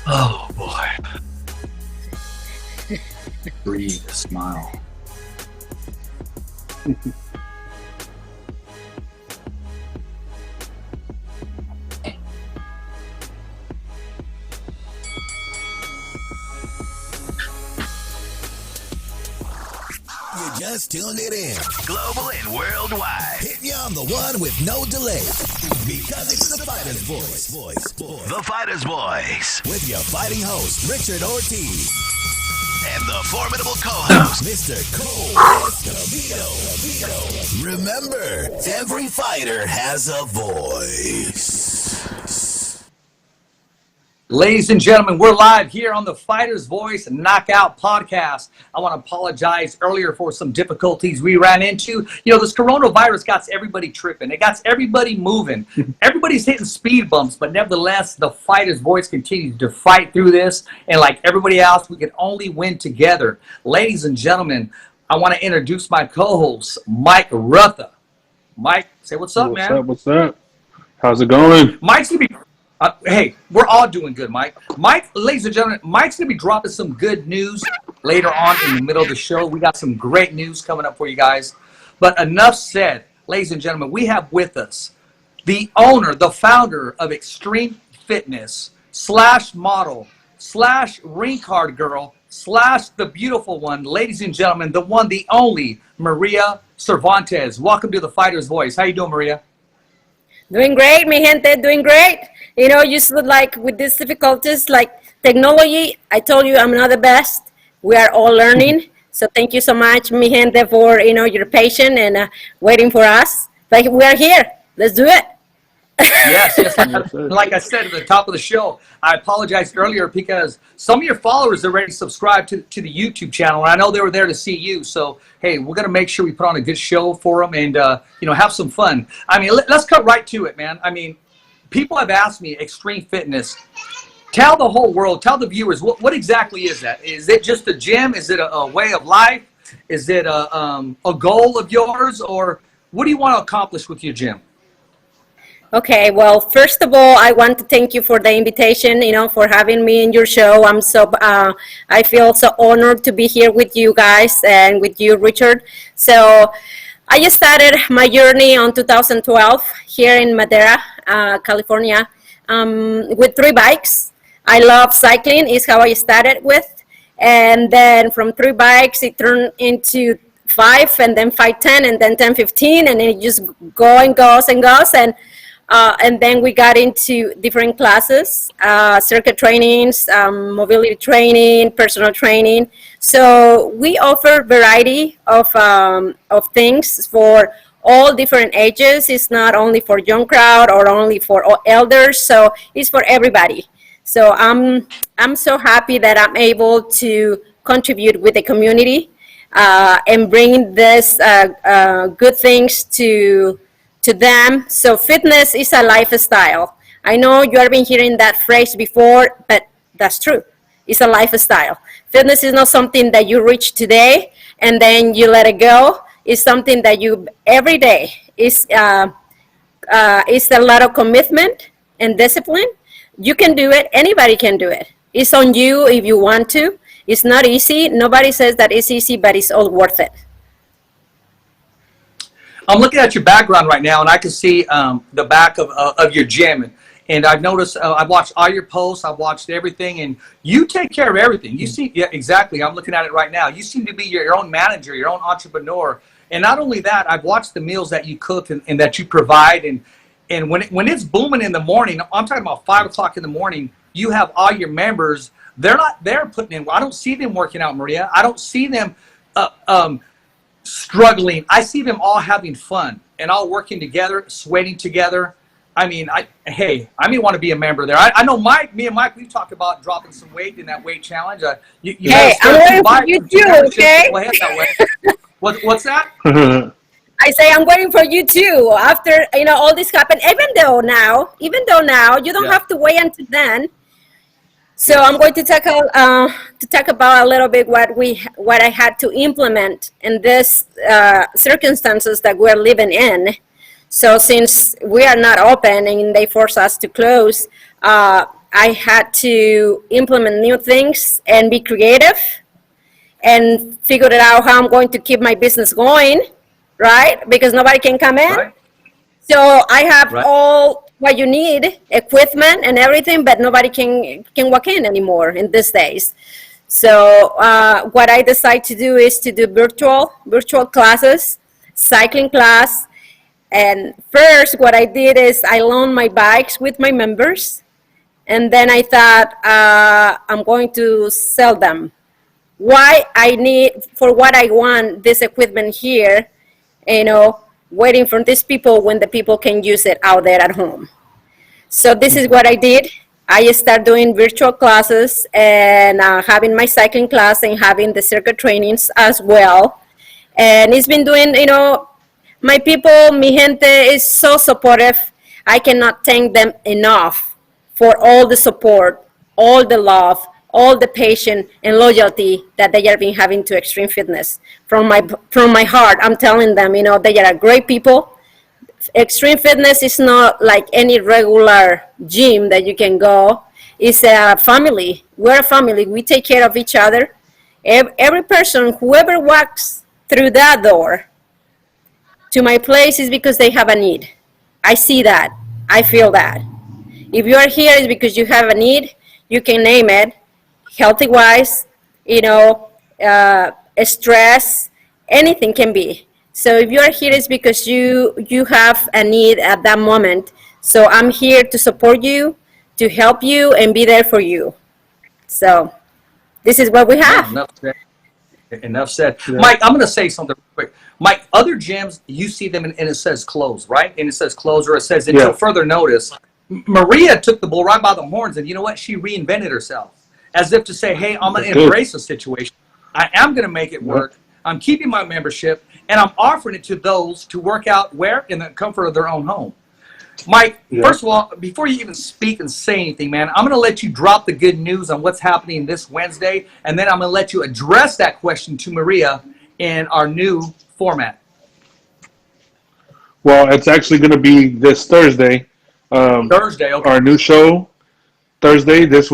Oh boy. Breathe, smile. You just tuned it in. Global and worldwide. Hitting you on the one with no delay. Because it's the Fighter's Voice. The Fighter's Voice. With your fighting host, Richard Ortiz. And the formidable co-host, Mr. Cole Escobedo. Remember, every fighter has a voice. Ladies and gentlemen, we're live here on the Fighter's Voice Knockout Podcast. I want to apologize earlier for some difficulties we ran into. You know, this coronavirus got everybody tripping. It got everybody moving. Everybody's hitting speed bumps, but nevertheless, the Fighter's Voice continues to fight through this. And like everybody else, we can only win together. Ladies and gentlemen, I want to introduce my co-host, Mike Rutha. Mike, say what's up, man. What's up? How's it going? Mike's going to be... hey, we're all doing good, Mike. Mike, ladies and gentlemen, Mike's going to be dropping some good news later on in the middle of the show. We got some great news coming up for you guys. But enough said, ladies and gentlemen, we have with us the owner, the founder of Extreme Fitness / model / ring card girl / the beautiful one, ladies and gentlemen, the one, the only, Maria Cervantes. Welcome to the Fighter's Voice. How you doing, Maria? Doing great, mi gente, doing great. You know, just like with these difficulties, like technology, I told you I'm not the best. We are all learning. So thank you so much, mi gente, for, you know, your patience and waiting for us. Like, we are here. Let's do it. Yes. Like I said at the top of the show, I apologized earlier because some of your followers already subscribed to the YouTube channel, and I know they were there to see you. So, hey, we're going to make sure we put on a good show for them and, you know, have some fun. I mean, let's cut right to it, man. I mean, people have asked me, Extreme Fitness, tell the whole world, tell the viewers, what exactly is that? Is it just a gym? Is it a way of life? Is it a goal of yours? Or what do you want to accomplish with your gym? Okay, well, first of all, I want to thank you for the invitation, you know, for having me in your show. I feel so honored to be here with you guys and with you, Richard. So I just started my journey on 2012 here in Madera, California, with 3 bikes. I love cycling, is how I started with. And then from 3 bikes, it turned into 5, and then 5, 10, and then 10, 15, and then it just goes. And then we got into different classes, circuit trainings, mobility training, personal training. So we offer variety of things for all different ages. It's not only for young crowd or only for elders. So it's for everybody. So I'm so happy that I'm able to contribute with the community and bring this good things to them. So fitness is a lifestyle. I know you have been hearing that phrase before, but that's true. It's a lifestyle. Fitness is not something that you reach today and then you let it go. It's something that you every day. It's a lot of commitment and discipline. You can do it. Anybody can do it. It's on you if you want to. It's not easy. Nobody says that it's easy, but it's all worth it. I'm looking at your background right now, and I can see the back of your gym. And I've noticed, I've watched all your posts, I've watched everything, and you take care of everything. You see, yeah, exactly. I'm looking at it right now. You seem to be your own manager, your own entrepreneur. And not only that, I've watched the meals that you cook and that you provide. And when it's booming in the morning, I'm talking about 5 o'clock in the morning, you have all your members. They're not there putting in. I don't see them working out, Maria. I don't see them struggling. I see them all having fun and all working together, sweating together. I mean, I may want to be a member there. I know me and Mike, we've talked about dropping some weight in that weight challenge. Hey, I'm waiting for you too, okay? What's that? I say I'm waiting for you too. After, you know, all this happened, even though now, you don't have to wait until then. So I'm going to talk about a little bit what I had to implement in this circumstances that we're living in. So since we are not open and they force us to close, I had to implement new things and be creative and figured out how I'm going to keep my business going, right? Because nobody can come in. Right. So I have Right. all what you need, equipment and everything, but nobody can walk in anymore in these days. So what I decide to do is to do virtual classes, cycling class. And first, what I did is I loaned my bikes with my members. And then I thought I'm going to sell them. Why I need, for what I want this equipment here, waiting for these people when the people can use it out there at home. So this is what I did. I started doing virtual classes and having my cycling class and having the circuit trainings as well. And it's been doing, my people, mi gente is so supportive. I cannot thank them enough for all the support, all the love, all the patience and loyalty that they have been having to Extreme Fitness. From my heart, I'm telling them, they are great people. Extreme Fitness is not like any regular gym that you can go. It's a family. We're a family. We take care of each other. Every person, whoever walks through that door to my place is because they have a need. I see that. I feel that. If you are here, it's because you have a need. You can name it, healthy-wise, stress, anything can be. So if you are here, it's because you have a need at that moment. So I'm here to support you, to help you, and be there for you. So this is what we have. Enough said. Yeah. Mike, I'm going to say something real quick. Mike, other gyms, you see them and it says closed, right? And it says closed, or it says until further notice. Maria took the bull right by the horns, and you know what? She reinvented herself, as if to say, hey, I'm going to embrace the situation. I am going to make it work. I'm keeping my membership, and I'm offering it to those to work out where? In the comfort of their own home. Mike, first of all, before you even speak and say anything, man, I'm going to let you drop the good news on what's happening this Wednesday, and then I'm going to let you address that question to Maria in our new format. Well, it's actually going to be this Thursday. Thursday, okay. Our new show, Thursday, this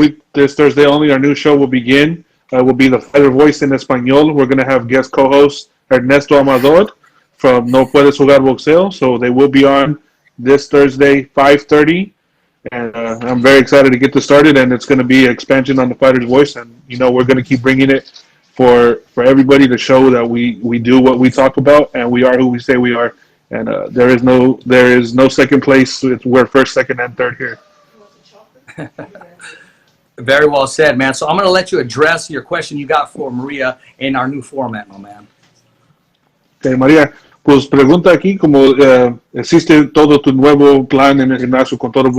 Thursday only, our new show will begin. Will be the Fighter Voice in Español. We're going to have guest co-host Ernesto Amador from No Puedes Jugar Boxeo. So they will be on this Thursday, 5:30. And I'm very excited to get this started. And it's going to be expansion on the Fighter's Voice. And, we're going to keep bringing it for everybody to show that we do what we talk about and we are who we say we are. And there is no second place. We're first, second, and third here. Very well said, man. So I'm going to let you address your question you got for Maria in our new format, my man. Okay, María, pues pregunta aquí, como existe todo tu nuevo plan en el gimnasio con todo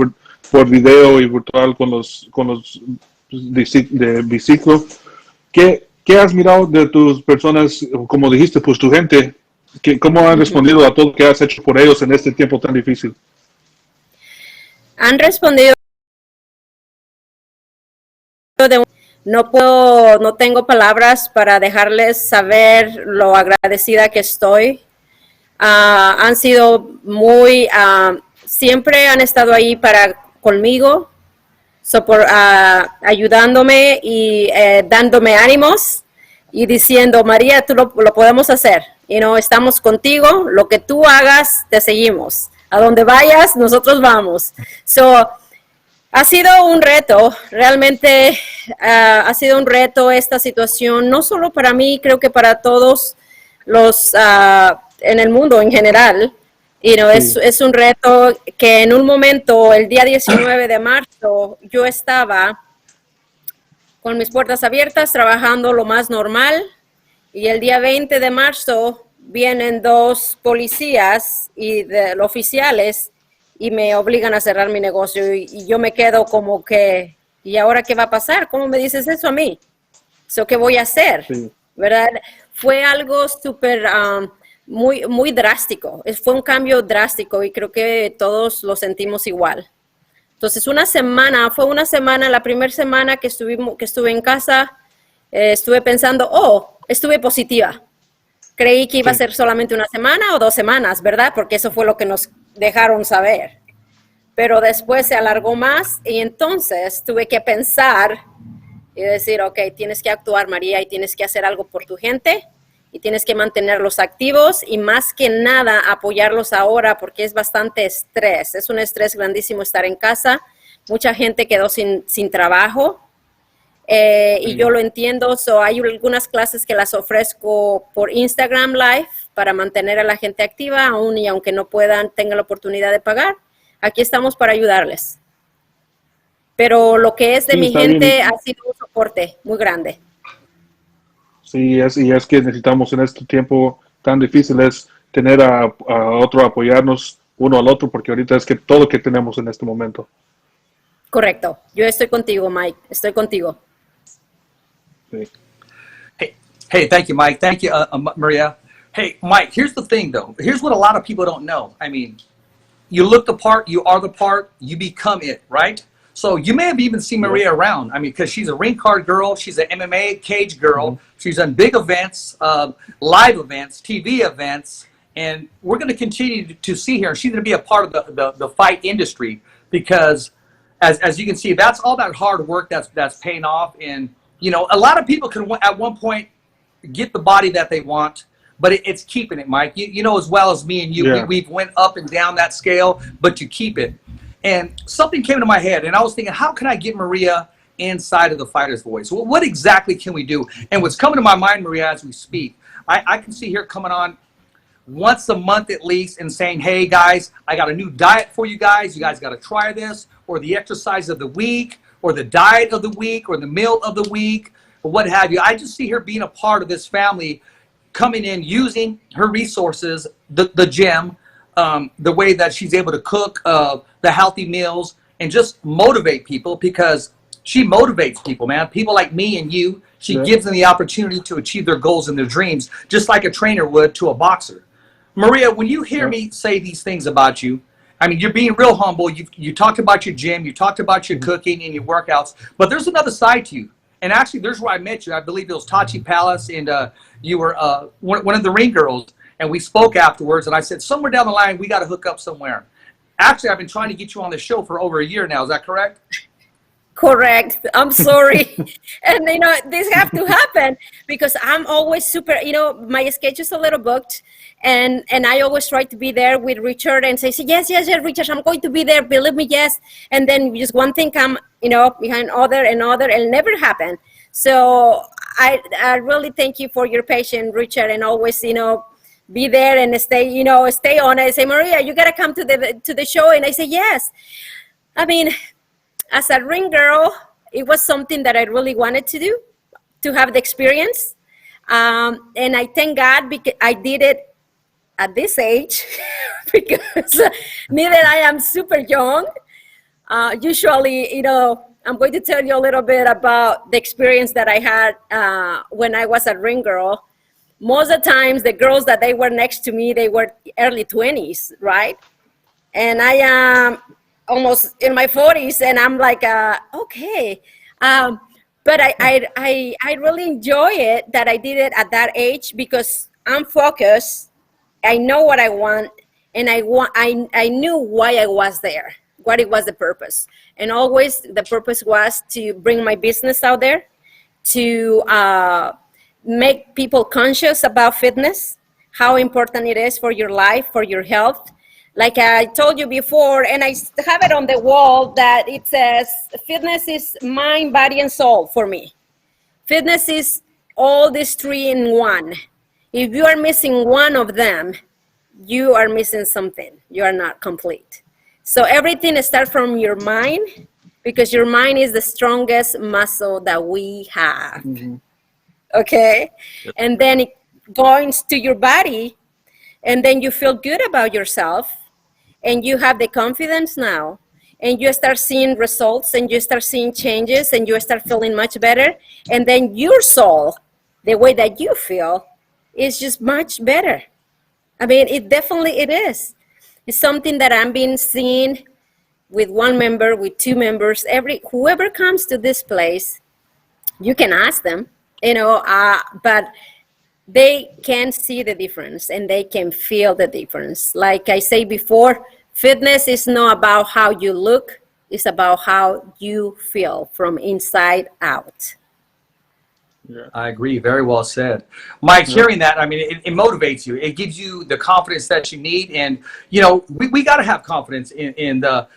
por video y virtual con los de biciclo, ¿qué has mirado de tus personas, como dijiste, pues tu gente? ¿Cómo han respondido a todo lo que has hecho por ellos en este tiempo tan difícil? Han respondido no tengo palabras para dejarles saber lo agradecida que estoy. Han sido siempre han estado ahí conmigo, ayudándome y dándome ánimos y diciendo, María, tú lo podemos hacer. Estamos contigo, lo que tú hagas, te seguimos. A donde vayas, nosotros vamos. Ha sido un reto, realmente ha sido un reto esta situación, no solo para mí, creo que para todos los en el mundo en general. Es un reto que en un momento, el día 19 de marzo, yo estaba con mis puertas abiertas, trabajando lo más normal, y el día 20 de marzo vienen dos policías y oficiales y me obligan a cerrar mi negocio y yo me quedo como que, ¿y ahora qué va a pasar? ¿Cómo me dices eso a mí? ¿Qué voy a hacer? Sí. ¿Verdad? Fue algo súper, muy drástico. Fue un cambio drástico y creo que todos lo sentimos igual. Entonces, fue una semana, la primera semana que estuve en casa, estuve pensando, estuve positiva. Creí que iba a ser solamente una semana o 2 semanas, ¿verdad? Porque eso fue lo que nos dejaron saber. pero después se alargó más y entonces tuve que pensar y decir, ok, tienes que actuar, María, y tienes que hacer algo por tu gente y tienes que mantenerlos activos y más que nada apoyarlos ahora porque es bastante estrés, es un estrés grandísimo estar en casa, mucha gente quedó sin trabajo y yo lo entiendo, hay algunas clases que las ofrezco por Instagram Live para mantener a la gente activa aún y aunque no puedan, tengan la oportunidad de pagar, aquí estamos para ayudarles. Pero lo que es de Sí, mi está gente bien. ha sido un soporte muy grande. Sí, y es que necesitamos en este tiempo tan difícil es tener a otro apoyarnos uno al otro, porque ahorita es que todo lo que tenemos en este momento. Correcto. Yo estoy contigo, Mike. Estoy contigo. Sí. Hey, thank you, Mike. Thank you, Maria. Hey, Mike, here's the thing, though. Here's what a lot of people don't know. I mean, you look the part, you are the part, you become it, right? So you may have even seen Maria around. I mean, because she's a ring card girl, she's an MMA cage girl, she's done big events, live events, TV events, and we're going to continue to see her. She's going to be a part of the fight industry because, as you can see, that's all that hard work that's paying off. And you know, a lot of people can at one point get the body that they want, but it's keeping it, Mike. You know as well as me and you, we've went up and down that scale, but you keep it. And something came to my head, and I was thinking, how can I get Maria inside of the fighter's voice? Well, what exactly can we do? And what's coming to my mind, Maria, as we speak, I can see her coming on once a month at least and saying, hey, guys, I got a new diet for you guys. You guys got to try this, or the exercise of the week, or the diet of the week, or the meal of the week, or what have you. I just see her being a part of this family, coming in, using her resources, the gym, the way that she's able to cook the healthy meals and just motivate people, because she motivates people, man. People like me and you, she gives them the opportunity to achieve their goals and their dreams, just like a trainer would to a boxer. Maria, when you hear me say these things about you, I mean, you're being real humble. You talked about your gym, you talked about your cooking and your workouts, but there's another side to you. And actually, there's where I met you. I believe it was Tachi Palace, and you were one of the ring girls. And we spoke afterwards, and I said, somewhere down the line, we got to hook up somewhere. Actually, I've been trying to get you on the show for over a year now. Is that correct? Correct. I'm sorry. And, you know, this have to happen because I'm always super, you know, my schedule is a little booked. And I always try to be there with Richard and say, yes, Richard, I'm going to be there. Believe me, yes. And then just one thing come, you know, behind other, and it never happened. So I really thank you for your patience, Richard, and always, you know, be there and stay on it. I say, Maria, you got to come to the show. And I say, yes. I mean, as a ring girl, it was something that I really wanted to do, to have the experience. And I thank God because I did it at this age because me that I am super young. Usually, you know, I'm going to tell you a little bit about the experience that I had when I was a ring girl. Most of the times, the girls that they were next to me, they were early 20s, right? And I am almost in my 40s, and I'm like, okay. But I really enjoy it that I did it at that age because I'm focused. I know what I want, and I knew why I was there, what it was the purpose. And always the purpose was to bring my business out there, to make people conscious about fitness, how important it is for your life, for your health. Like I told you before, and I have it on the wall, that it says, fitness is mind, body, and soul for me. Fitness is all these three in one. If you are missing one of them, you are missing something. You are not complete. So everything starts from your mind, because your mind is the strongest muscle that we have. Okay? And then it goes to your body, and then you feel good about yourself, and you have the confidence now, and you start seeing results, and you start seeing changes, and you start feeling much better. And then your soul, the way that you feel, is just much better. I mean, it is. It's something that I'm being seen with one member, with two members, whoever comes to this place, you can ask them, you know, but they can see the difference and they can feel the difference. Like I say before, Fitness is not about how you look, it's about how you feel from inside out. I agree. Very well said. Mike, hearing that, I mean, it motivates you. It gives you the confidence that you need. And, you know, we got to have confidence in the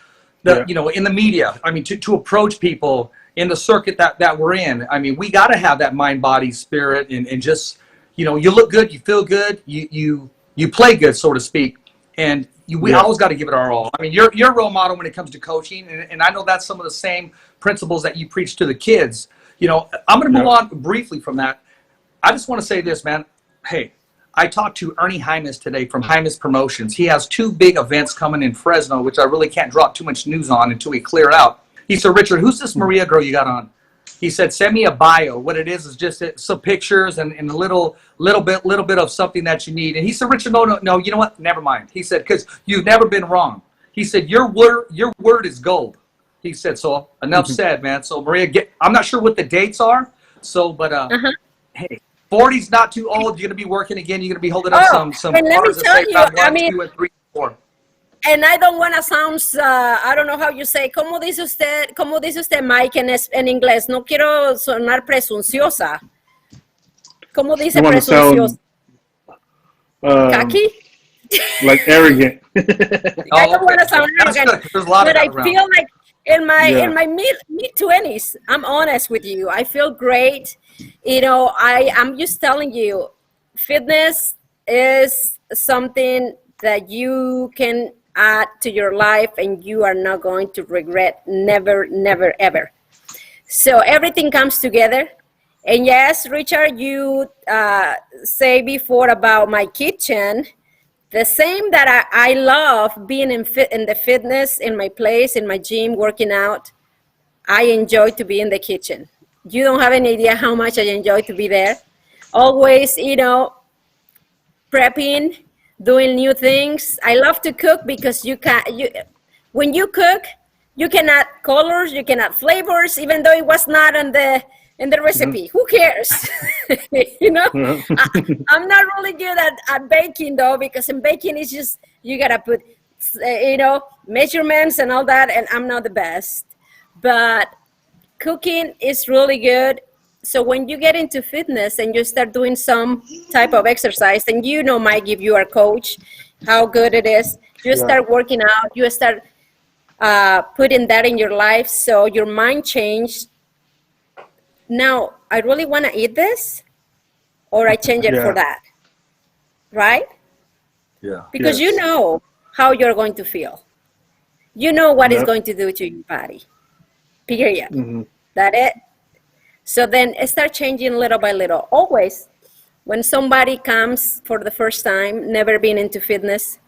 you know, in the media. I mean, to approach people in the circuit that we're in. I mean, we got to have that mind, body, spirit, and just, you know, you look good, you feel good, you play good, so to speak. And we always got to give it our all. I mean, you're a role model when it comes to coaching. And I know that's some of the same principles that you preach to the kids. You know, I'm going to move on briefly from that. I just want to say this, man. Hey, I talked to Ernie Hymas today from Hymas Promotions. He has 2 big events coming in Fresno, which I really can't drop too much news on until we clear it out. He said, Richard, who's this Maria girl you got on? He said, send me a bio. What it is just some pictures and a little bit of something that you need. And he said, Richard, no, you know what? Never mind. He said, because you've never been wrong. He said, your word is gold. He said, so enough said, man. So Maria, I'm not sure what the dates are. So, but hey, 40's not too old. You're going to be working again. You're going to be holding up some and let me tell you, I mean, 2 and 3, 4. And I don't want to sound, I don't know how you say, ¿cómo dice usted Mike en inglés? No quiero sonar presunciosa. ¿Cómo dice presunciosa? ¿Cocky? Like arrogant. I don't want to sound arrogant, but I feel like in my mid-20s, I'm honest with you. I feel great. You know, I'm just telling you, fitness is something that you can add to your life and you are not going to regret, never, never, ever. So everything comes together. And yes, Richard, you say before about my kitchen, the same that I love being in the fitness, in my place, in my gym, working out. I enjoy to be in the kitchen. You don't have any idea how much I enjoy to be there. Always, you know, prepping, doing new things. I love to cook because when you cook, you can add colors, you can add flavors, even though it was not in the recipe. Who cares? You know, I'm not really good at baking though, because in baking it's just, you gotta put, you know, measurements and all that, and I'm not the best. But cooking is really good. So when you get into fitness and you start doing some type of exercise, and you know, Mike, if you are a coach, how good it is. You start working out, you start putting that in your life, so your mind changed. Now, I really want to eat this, or I change it for that, right? Yeah. Because you know how you're going to feel. You know what it's going to do to your body, period. That it. So then start changing little by little. Always, when somebody comes for the first time, never been into fitness,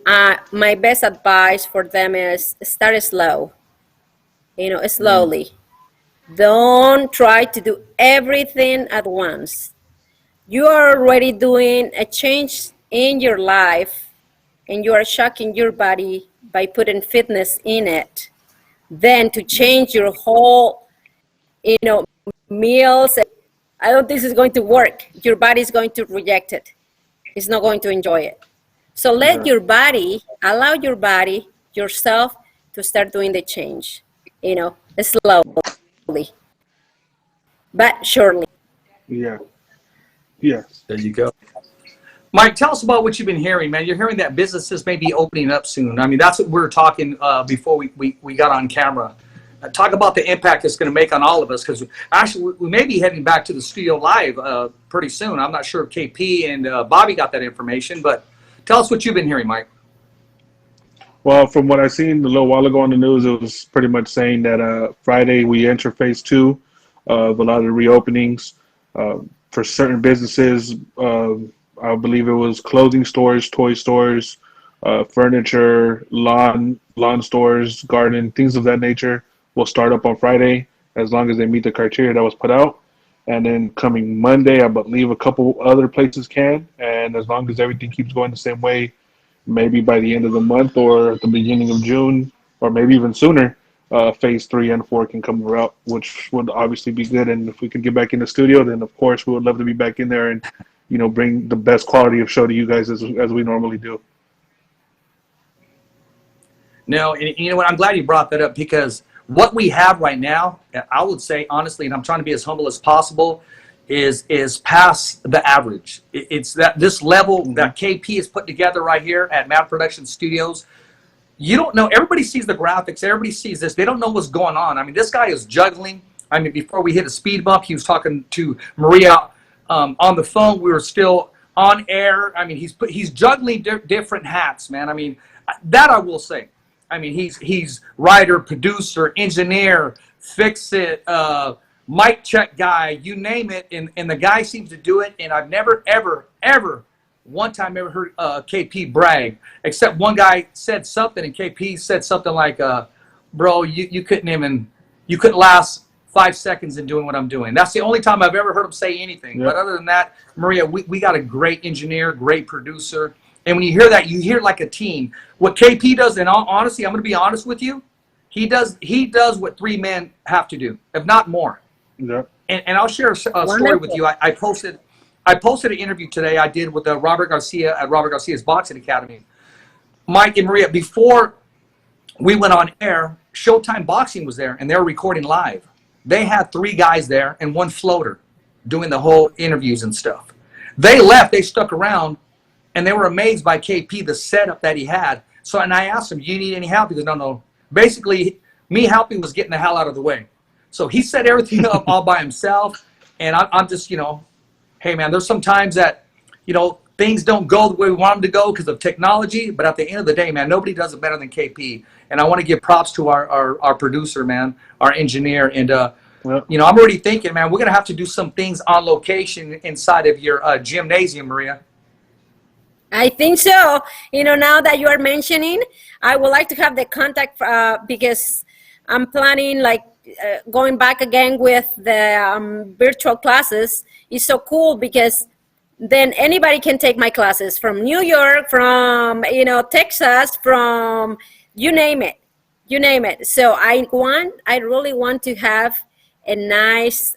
my best advice for them is start slow, you know, slowly. Don't try to do everything at once. You are already doing a change in your life, and you are shocking your body by putting fitness in it. Then to change your whole, you know, meals, I don't think this is going to work. Your body is going to reject it. It's not going to enjoy it. So let your body, allow your body, yourself, to start doing the change, you know, slowly, but surely. Yeah. Yes. There you go. Mike, tell us about what you've been hearing, man. You're hearing that businesses may be opening up soon. I mean, that's what we were talking before we got on camera. Talk about the impact it's going to make on all of us, because actually we may be heading back to the studio live pretty soon. I'm not sure if KP and Bobby got that information, but tell us what you've been hearing, Mike. Well, from what I seen a little while ago on the news, it was pretty much saying that Friday we enter phase 2 of a lot of the reopenings. For certain businesses, I believe it was clothing stores, toy stores, furniture, lawn stores, garden, things of that nature will start up on Friday as long as they meet the criteria that was put out. And then coming Monday, I believe a couple other places can. And as long as everything keeps going the same way, maybe by the end of the month or at the beginning of June, or maybe even sooner, phase 3 and 4 can come out, which would obviously be good. And if we can get back in the studio, then of course we would love to be back in there and, you know, bring the best quality of show to you guys as we normally do. No, and you know what? I'm glad you brought that up, because what we have right now, I would say honestly, and I'm trying to be as humble as possible, is past the average. It's that this level that KP is put together right here at Mad Production Studios. You don't know. Everybody sees the graphics. Everybody sees this. They don't know what's going on. I mean, this guy is juggling. I mean, before we hit a speed bump, he was talking to Maria on the phone. We were still on air. I mean, he's juggling different hats, man. I mean, that I will say. I mean, he's writer, producer, engineer, fix it, mic check guy, you name it, and the guy seems to do it. And I've never, ever one time ever heard KP brag, except one guy said something, and KP said something like, bro, you couldn't last 5 seconds in doing what I'm doing. That's the only time I've ever heard him say anything. Yep. But other than that, Maria, we got a great engineer, great producer. And when you hear that, you hear like a team. What KP does, and honestly, I'm going to be honest with you, he does what 3 men have to do, if not more. Yep. And I'll share a story with you. I posted an interview today I did with Robert Garcia at Robert Garcia's Boxing Academy. Mike and Maria, before we went on air, Showtime Boxing was there, and they were recording live. They had 3 guys there and 1 floater doing the whole interviews and stuff. They left. They stuck around, and they were amazed by KP, the setup that he had. So, and I asked him, do you need any help? He goes, no. Basically, me helping was getting the hell out of the way. So he set everything up all by himself, and I'm just, hey, man, there's some times that, things don't go the way we want them to go because of technology, but at the end of the day, man, nobody does it better than KP. And I want to give props to our producer, man, our engineer. And, I'm already thinking, man, we're going to have to do some things on location inside of your gymnasium, Maria. I think so. Now that you are mentioning, I would like to have the contact because I'm planning going back again with the virtual classes. It's so cool because then anybody can take my classes from New York, from, Texas, from you name it. So I really want to have a nice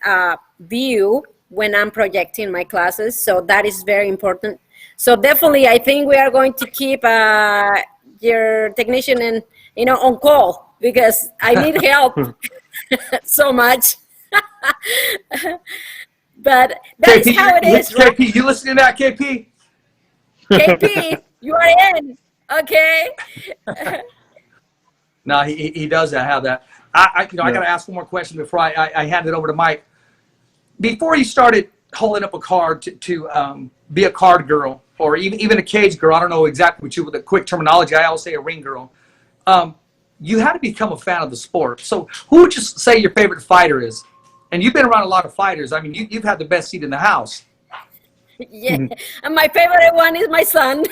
view when I'm projecting my classes. So that is very important. So definitely, I think we are going to keep your technician on call because I need help so much. But that's KP, how it is, right? KP, you listening to that, KP? KP, you are in, okay? No, he does have that. I got to ask one more question before I hand it over to Mike. Before you started holding up a card to be a card girl or even a cage girl, I don't know exactly what with the quick terminology, I always say a ring girl, you had to become a fan of the sport. So who would you say your favorite fighter is? And you've been around a lot of fighters. I mean, you've had the best seat in the house. Yeah, and my favorite one is my son.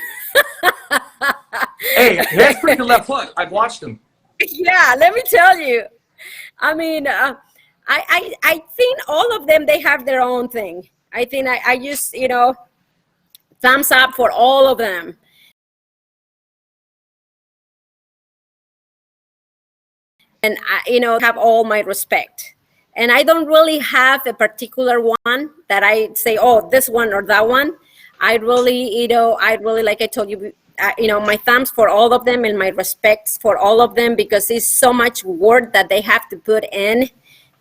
Hey, he has pretty good left hook. I've watched him. Yeah, let me tell you. I mean, I think all of them, they have their own thing. I think I just, thumbs up for all of them. And, have all my respect. And I don't really have a particular one that I say, oh, this one or that one. I really, like I told you, my thumbs for all of them and my respects for all of them because it's so much work that they have to put in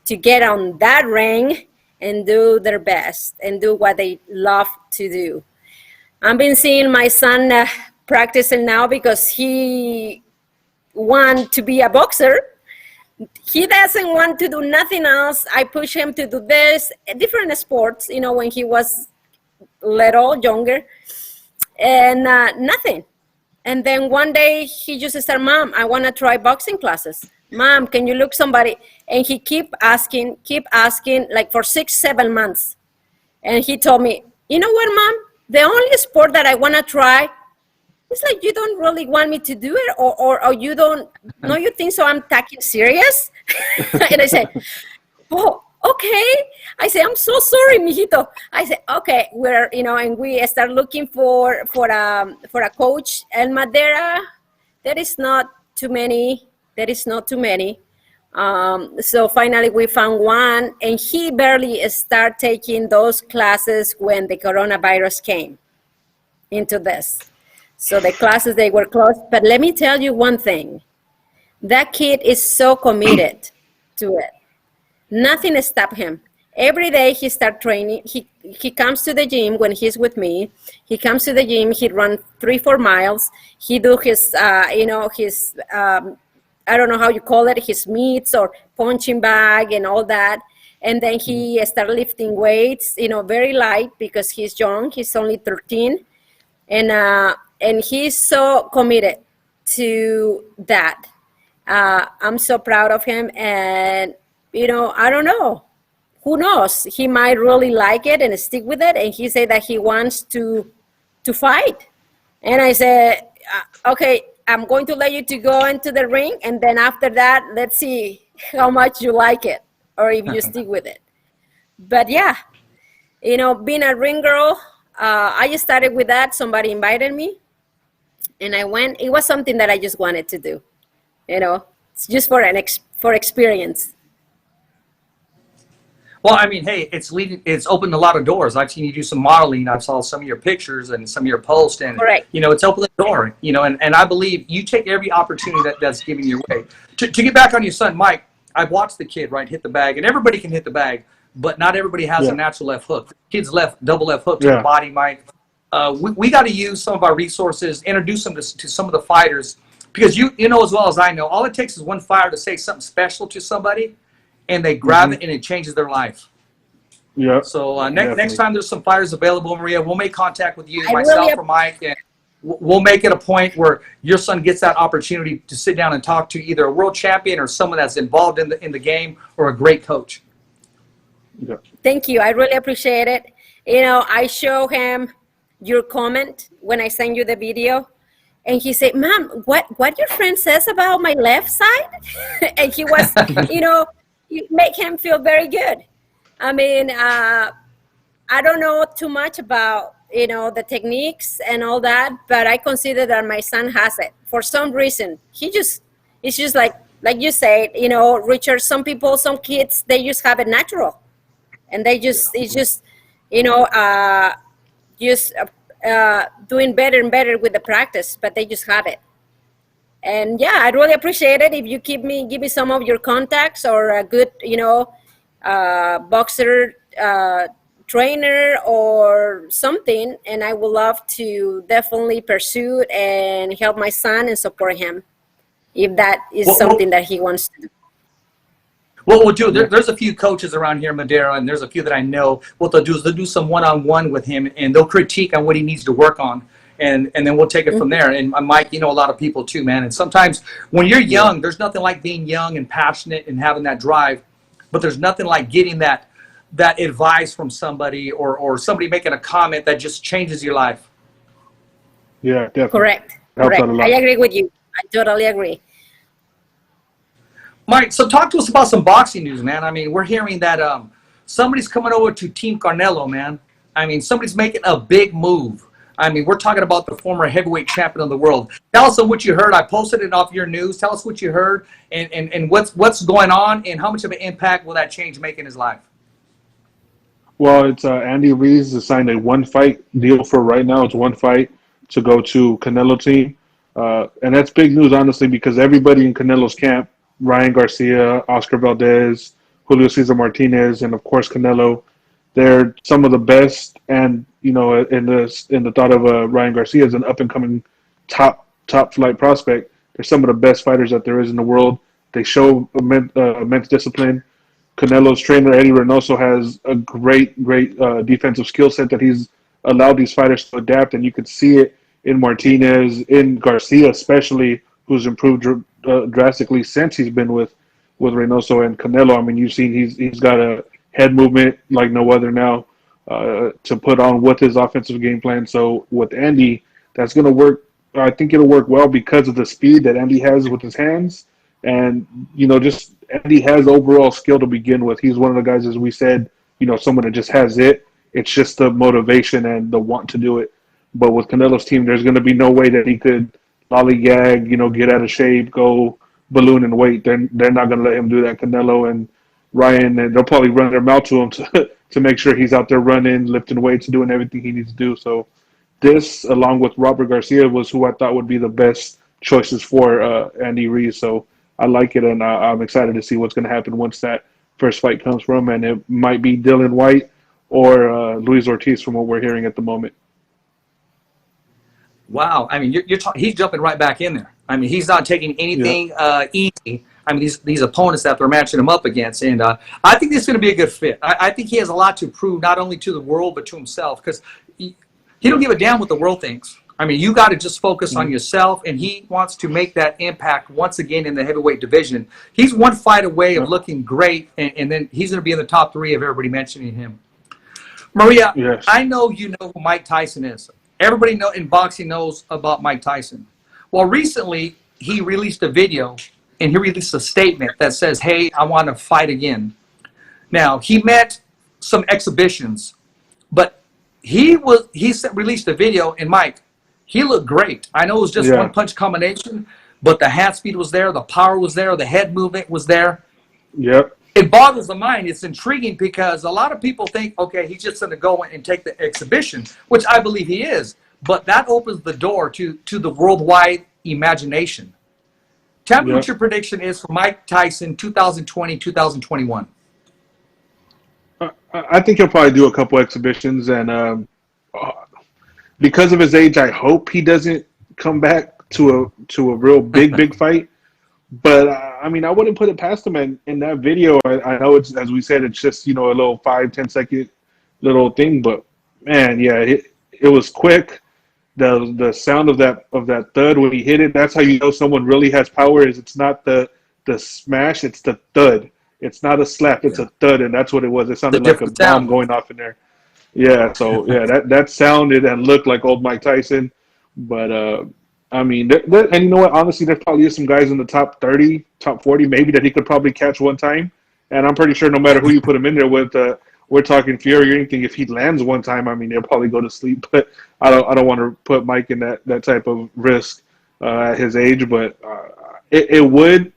to get on that ring and do their best and do what they love to do. I've been seeing my son practicing now because he wants to be a boxer. He doesn't want to do nothing else. I push him to do this, different sports, when he was little, younger, and nothing. And then one day he just said, Mom, I want to try boxing classes. Mom, can you look somebody? And he keep asking, like for 6-7 months. And he told me, you know what, Mom? The only sport that I want to try, it's like you don't really want me to do it, or you don't, no, you think so I'm taking serious? And I said, oh, okay. I say, I'm so sorry, mijito. I said, okay, we're, and we start looking for a coach. And Madera, there is not too many. So finally we found one, and he barely started taking those classes when the coronavirus came into this. So the classes, they were closed. But let me tell you one thing. That kid is so committed to it. Nothing stopped him. Every day he start training. He comes to the gym when he's with me. He comes to the gym. He run 3-4 miles. He do his his I don't know how you call it, his meets or punching bag and all that. And then he start lifting weights, very light because he's young. He's only 13, and he's so committed to that. I'm so proud of him, and I don't know. Who knows? He might really like it and stick with it. And he said that he wants to fight. And I said, okay, I'm going to let you to go into the ring, and then after that, let's see how much you like it or if you stick with it. But yeah, being a ring girl, I just started with that. Somebody invited me, and I went. It was something that I just wanted to do. It's just for experience. Well, I mean, hey, it's opened a lot of doors. I've seen you do some modeling. I saw some of your pictures and some of your posts, and Correct. It's opened the door. And I believe you take every opportunity that's given your way. To get back on your son, Mike, I've watched the kid hit the bag, and everybody can hit the bag, but not everybody has a natural left hook. The kid's double left hook to the body, Mike. We got to use some of our resources, introduce them to some of the fighters, because you know as well as I know, all it takes is one fighter to say something special to somebody, and they grab it and it changes their life. Yeah. So next time there's some fighters available, Maria, we'll make contact with you, or Mike, and we'll make it a point where your son gets that opportunity to sit down and talk to either a world champion or someone that's involved in the game or a great coach. Yeah. Thank you. I really appreciate it. I show him your comment when I send you the video, and he said, "Mom, what your friend says about my left side?" And he was, you make him feel very good. I mean, I don't know too much about, the techniques and all that, but I consider that my son has it. For some reason, it's just like you said, Richard, some kids, they just have it natural. And it's just, doing better and better with the practice, but they just have it. And yeah, I'd really appreciate it if you give me some of your contacts or a good, boxer trainer or something. And I would love to definitely pursue it and help my son and support him if that is something that he wants to do. What we'll do, there's a few coaches around here in Madera, and there's a few that I know. What they'll do is they'll do some one-on-one with him, and they'll critique on what he needs to work on. And then we'll take it from there. And Mike, a lot of people too, man. And sometimes when you're young, there's nothing like being young and passionate and having that drive. But there's nothing like getting that advice from somebody or somebody making a comment that just changes your life. Yeah, definitely. Correct. I agree with you. I totally agree. Mike, so talk to us about some boxing news, man. I mean, we're hearing that somebody's coming over to Team Canelo, man. I mean, somebody's making a big move. I mean, we're talking about the former heavyweight champion of the world. Tell us what you heard. I posted it off your news. Tell us what you heard and what's going on and how much of an impact will that change make in his life? Well, it's Andy Ruiz has signed a one-fight deal for right now. It's one fight to go to Canelo team. And that's big news, honestly, because everybody in Canelo's camp, Ryan Garcia, Oscar Valdez, Julio Cesar Martinez, and of course Canelo, they're some of the best. And in the thought of Ryan Garcia as an up and coming top flight prospect, they're some of the best fighters that there is in the world. They show immense discipline. Canelo's trainer Eddie Reynoso has a great defensive skill set that he's allowed these fighters to adapt, and you could see it in Martinez, in Garcia especially, who's improved drastically since he's been with Reynoso and Canelo. I mean, you've seen he's got a head movement like no other now to put on with his offensive game plan. So with Andy, that's going to work. I think it'll work well because of the speed that Andy has with his hands. And, just Andy has overall skill to begin with. He's one of the guys, as we said, someone that just has it. It's just the motivation and the want to do it. But with Canelo's team, there's going to be no way that he could lollygag, get out of shape, go balloon and weight. They're not going to let him do that. Canelo and Ryan, and they'll probably run their mouth to him to make sure he's out there running, lifting weights, doing everything he needs to do. So this, along with Robert Garcia, was who I thought would be the best choices for Andy Ruiz. So I like it, and I'm excited to see what's going to happen once that first fight comes from, and it might be Dylan White or Luis Ortiz from what we're hearing at the moment. Wow. I mean, he's jumping right back in there. I mean, he's not taking anything easy. I mean, these opponents that they're matching him up against. And I think this is going to be a good fit. I think he has a lot to prove, not only to the world, but to himself, because he don't give a damn what the world thinks. I mean, you got to just focus on yourself, and he wants to make that impact once again in the heavyweight division. He's one fight away of looking great, and then he's going to be in the top 3 of everybody mentioning him. Maria, Yes. I know you know who Mike Tyson is. Everybody in boxing knows about Mike Tyson. Well, recently, he released a video, and he released a statement that says, hey, I want to fight again. Now, he met some exhibitions, but he released a video, and Mike, he looked great. I know it was just one punch combination, but the hand speed was there, the power was there, the head movement was there. Yep. It boggles the mind. It's intriguing because a lot of people think, okay, he's just going to go and take the exhibition, which I believe he is. But that opens the door to the worldwide imagination. Tell me what your prediction is for Mike Tyson 2020, 2021. I think he'll probably do a couple exhibitions, and because of his age, I hope he doesn't come back to a real big fight. But I mean, I wouldn't put it past him. And in that video, I know it's, as we said, it's just, you know, a little 5-10 second little thing. But man, yeah, it was quick. The sound of that thud when he hit it, that's how you know someone really has power. Is it's not the smash, it's the thud. It's not a slap, it's a thud, and that's what it was. It sounded like a bomb going off in there. Yeah, so yeah, that sounded and looked like old Mike Tyson. But I mean, and you know what? Honestly, there probably is some guys in the top 30, top 40, maybe that he could probably catch one time. And I'm pretty sure no matter who you put him in there with, we're talking Fury or anything. If he lands one time, I mean, he'll probably go to sleep. But I don't want to put Mike in that type of risk at his age. But it would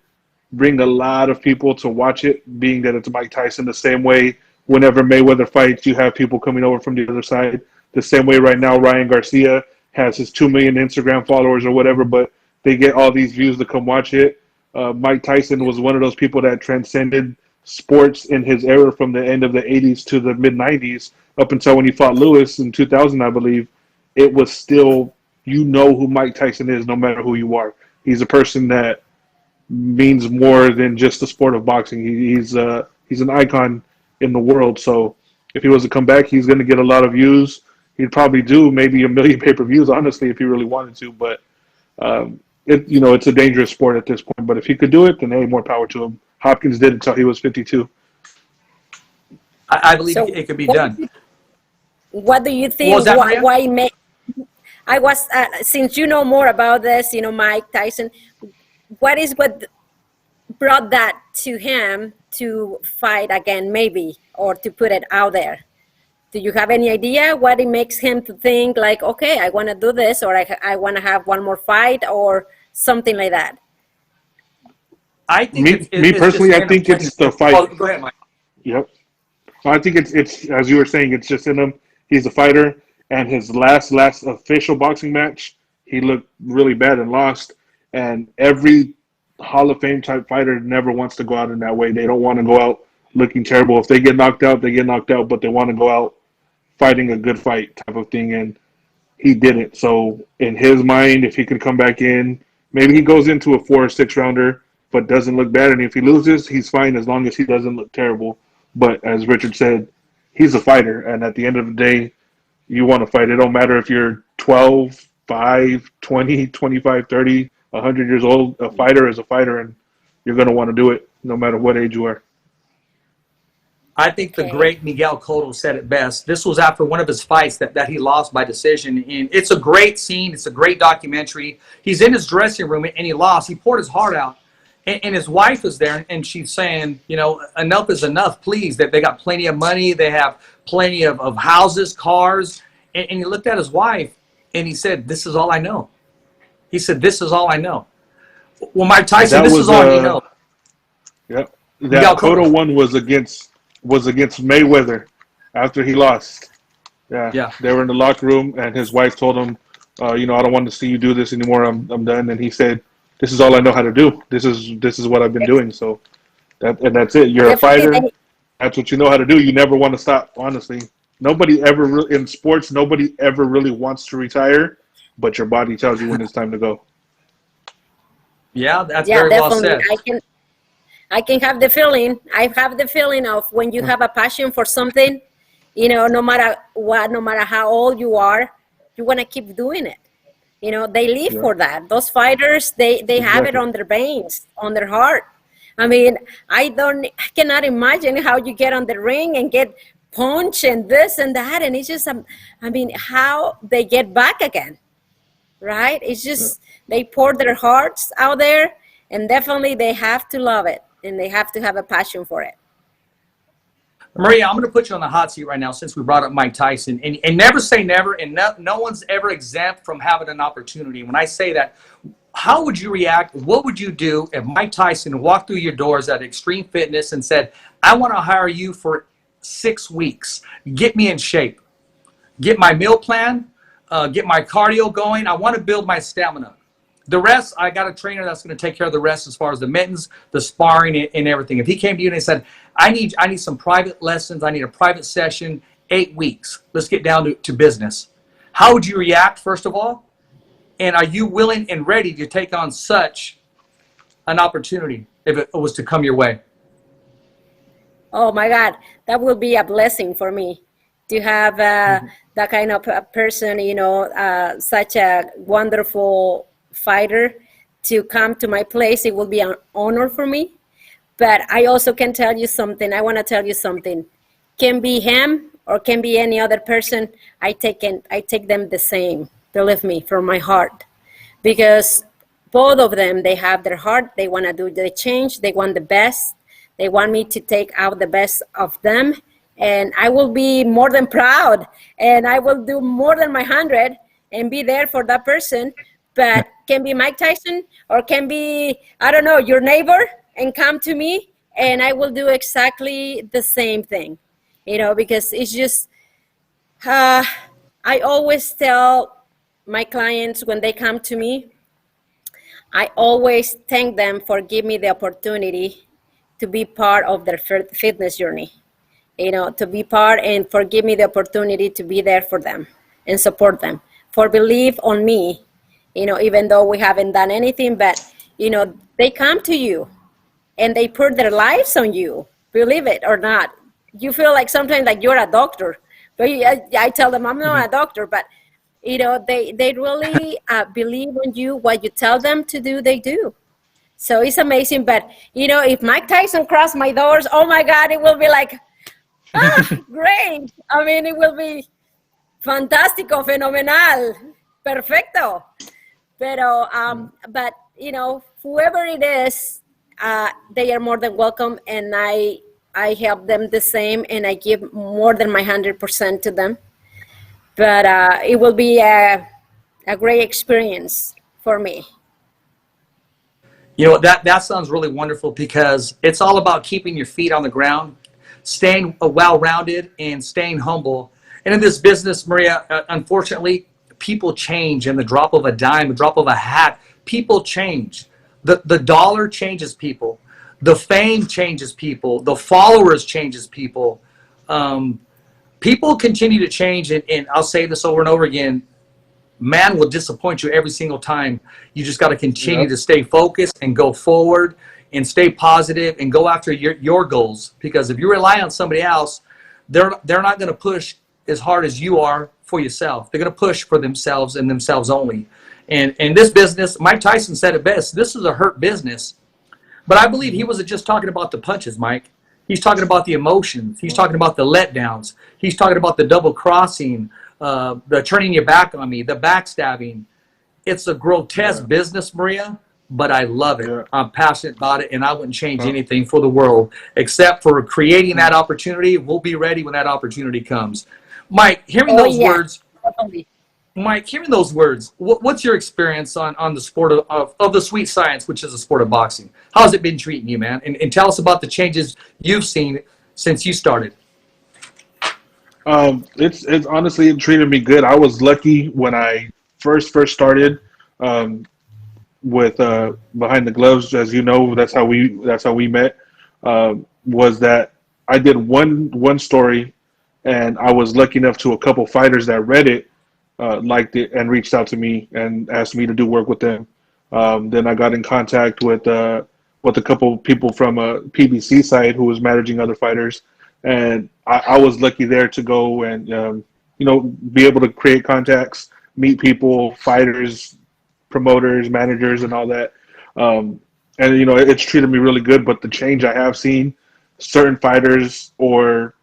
bring a lot of people to watch it, being that it's Mike Tyson. The same way whenever Mayweather fights, you have people coming over from the other side. The same way right now Ryan Garcia has his 2 million Instagram followers or whatever, but they get all these views to come watch it. Mike Tyson was one of those people that transcended sports in his era from the end of the 80s to the mid-90s up until when he fought Lewis in 2000, I believe. It was still, you know who Mike Tyson is no matter who you are. He's a person that means more than just the sport of boxing. He's an icon in the world. So if he was to come back, he's going to get a lot of views. He'd probably do maybe 1 million pay-per-views, honestly, if he really wanted to. But it's a dangerous sport at this point. But if he could do it, then hey, more power to him. Hopkins did it until he was 52. I believe it could be done. What do you think? Since you know more about this, you know, Mike Tyson, what brought that to him to fight again, maybe, or to put it out there? Do you have any idea what it makes him to think like, okay, I want to do this, or I want to have one more fight, or something like that? I think me personally, I think it's the fight. Oh, go ahead, Mike. Yep. I think it's as you were saying, it's just in him. He's a fighter, and his last official boxing match, he looked really bad and lost. And every Hall of Fame type fighter never wants to go out in that way. They don't want to go out looking terrible. If they get knocked out, they get knocked out, but they want to go out fighting a good fight type of thing. And he didn't. So in his mind, if he could come back in, maybe he goes into a 4 or 6 rounder, but doesn't look bad. And if he loses, he's fine as long as he doesn't look terrible. But as Richard said, he's a fighter. And at the end of the day, you want to fight. It don't matter if you're 12, 5, 20, 25, 30, 100 years old. A fighter is a fighter, and you're going to want to do it no matter what age you are. I think the great Miguel Cotto said it best. This was after one of his fights that he lost by decision. And it's a great scene. It's a great documentary. He's in his dressing room, and he lost. He poured his heart out. And his wife is there, and she's saying, you know, enough is enough, please. They got plenty of money. They have plenty of houses, cars. And he looked at his wife, and he said, this is all I know. He said, this is all I know. Well, Mike Tyson, this is all you know. Yep. That Cotto one was against Mayweather after he lost. Yeah. They were in the locker room, and his wife told him, I don't want to see you do this anymore. I'm done. And he said, this is all I know how to do. This is what I've been doing. So that's it. You're a Definitely, fighter. That's what you know how to do. You never want to stop. Honestly, in sports, nobody ever really wants to retire, but your body tells you when it's time to go. Yeah, that's yeah, very well definitely. said. I can have the feeling. I have the feeling of when you have a passion for something, no matter what, no matter how old you are, you want to keep doing it. They live Yeah, for that. Those fighters, they have it exactly. on their veins, on their heart. I mean, I cannot imagine how you get on the ring and get punched and this and that. And it's just, I mean, how they get back again, right? It's Yeah. just, they pour their hearts out there, and definitely they have to love it and they have to have a passion for it. Maria, I'm going to put you on the hot seat right now since we brought up Mike Tyson. And never say never, and no one's ever exempt from having an opportunity. When I say that, how would you react? What would you do if Mike Tyson walked through your doors at Extreme Fitness and said, I want to hire you for 6 weeks. Get me in shape. Get my meal plan. Get my cardio going. I want to build my stamina. The rest, I got a trainer that's going to take care of the rest as far as the mittens, the sparring, and everything. If he came to you and he said, I need some private lessons. I need a private session, 8 weeks. Let's get down to business. How would you react, first of all? And are you willing and ready to take on such an opportunity if it was to come your way? Oh my God, that will be a blessing for me to have that kind of a person, such a wonderful fighter to come to my place. It will be an honor for me. But I also can tell you something. I want to tell you something. Can be him or can be any other person. I take them the same. Believe me, from my heart, because both of them, they have their heart. They want to do the change. They want the best. They want me to take out the best of them, and I will be more than proud, and I will do more than my 100 and be there for that person. But can be Mike Tyson or can be, I don't know, your neighbor, and come to me and I will do exactly the same thing, because it's just, I always tell my clients when they come to me, I always thank them for giving me the opportunity to be part of their fitness journey, to be part, and for give me the opportunity to be there for them and support them, for believe on me, even though we haven't done anything, but, they come to you and they put their lives on you, believe it or not. You feel like sometimes like you're a doctor, but I tell them I'm not a doctor, but they really believe in you. What you tell them to do, they do. So it's amazing. But if Mike Tyson crossed my doors, oh my God, it will be like, great. I mean, it will be fantástico, fenomenal, perfecto. Pero but whoever it is, they are more than welcome, and I help them the same, and I give more than my 100% to them. But it will be a great experience for me. That sounds really wonderful, because it's all about keeping your feet on the ground, staying well-rounded, and staying humble. And in this business, Maria, unfortunately, people change in the drop of a dime, the drop of a hat. People change. The dollar changes people. The fame changes people. The followers changes people. People continue to change, and I'll say this over and over again, man will disappoint you every single time. You just got to continue to stay focused and go forward and stay positive and go after your goals. Because if you rely on somebody else, they're not going to push as hard as you are for yourself. They're going to push for themselves and themselves only. And in this business, Mike Tyson said it best. This is a hurt business. But I believe he wasn't just talking about the punches, Mike. He's talking about the emotions. He's talking about the letdowns. He's talking about the double crossing, the turning your back on me, the backstabbing. It's a grotesque business, Maria, but I love it. I'm passionate about it, and I wouldn't change anything for the world except for creating that opportunity. We'll be ready when that opportunity comes. Mike, hearing those words, Mike, hearing those words, what's your experience on the sport of the sweet science, which is the sport of boxing? How's it been treating you, man? And tell us about the changes you've seen since you started. It's honestly, it treated me good. I was lucky when I first started. with Behind the Gloves, as you know, that's how we met. Was that I did one story, and I was lucky enough to a couple fighters that read it, liked it, and reached out to me and asked me to do work with them. Then I got in contact with a couple people from a PBC side who was managing other fighters, and I was lucky there to go and be able to create contacts, meet people, fighters, promoters, managers, and all that. And it's treated me really good. But the change I have seen, certain fighters or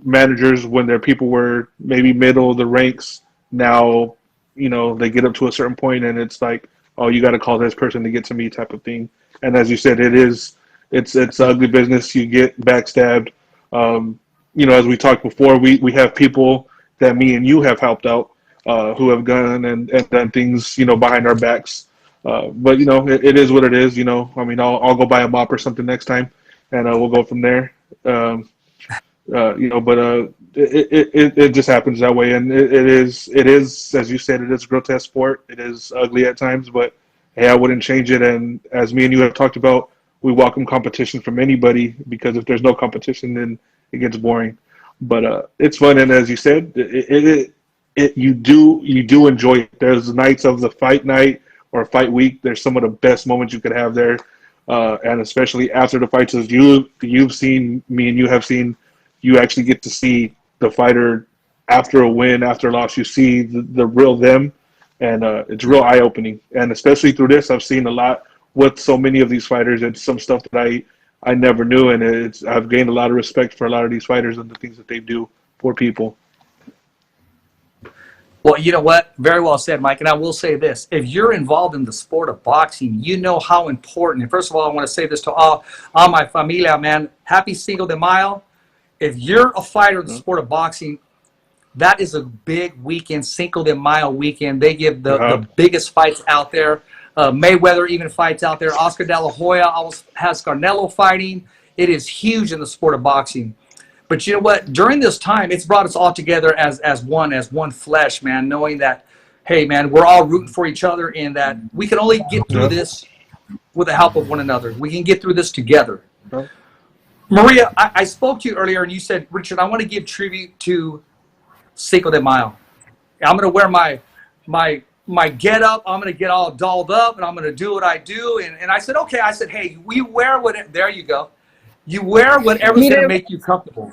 managers, when their people were maybe middle of the ranks, now they get up to a certain point and it's like, oh, you got to call this person to get to me, type of thing. And as you said, it's ugly business. You get backstabbed. As we talked before, we have people that me and you have helped out, who have gone and done things, behind our backs. But it is what it is. I'll go buy a mop or something next time, and we'll go from there. But it just happens that way, and it is, as you said, it is a grotesque sport. It is ugly at times, but hey, I wouldn't change it. And as me and you have talked about, we welcome competition from anybody, because if there's no competition, then it gets boring. But it's fun, and as you said, you do enjoy it. There's nights of the fight night or fight week. There's some of the best moments you could have there, and especially after the fights, as you've seen, me and you have seen, you actually get to see the fighter after a win, after a loss. You see the real them, and it's real eye-opening. And especially through this, I've seen a lot with so many of these fighters, and some stuff that I never knew, and I've gained a lot of respect for a lot of these fighters and the things that they do for people. Well, you know what? Very well said, Mike. And I will say this. If you're involved in the sport of boxing, you know how important. And first of all, I want to say this to all my familia, man. Happy Cinco de Mayo. If you're a fighter in the sport of boxing, that is a big weekend, Cinco de Mayo weekend. They give the biggest fights out there. Mayweather even fights out there. Oscar De La Hoya has Canelo fighting. It is huge in the sport of boxing. But you know what? During this time, it's brought us all together as one flesh, man, knowing that, hey, man, we're all rooting for each other, and that we can only get through this with the help of one another. We can get through this together. Maria, I spoke to you earlier, and you said, Richard, I want to give tribute to Cinco de Mayo. I'm going to wear my get up. I'm going to get all dolled up, and I'm going to do what I do. And I said, okay. I said, hey, we wear what. There you go. You wear whatever's going to make you comfortable.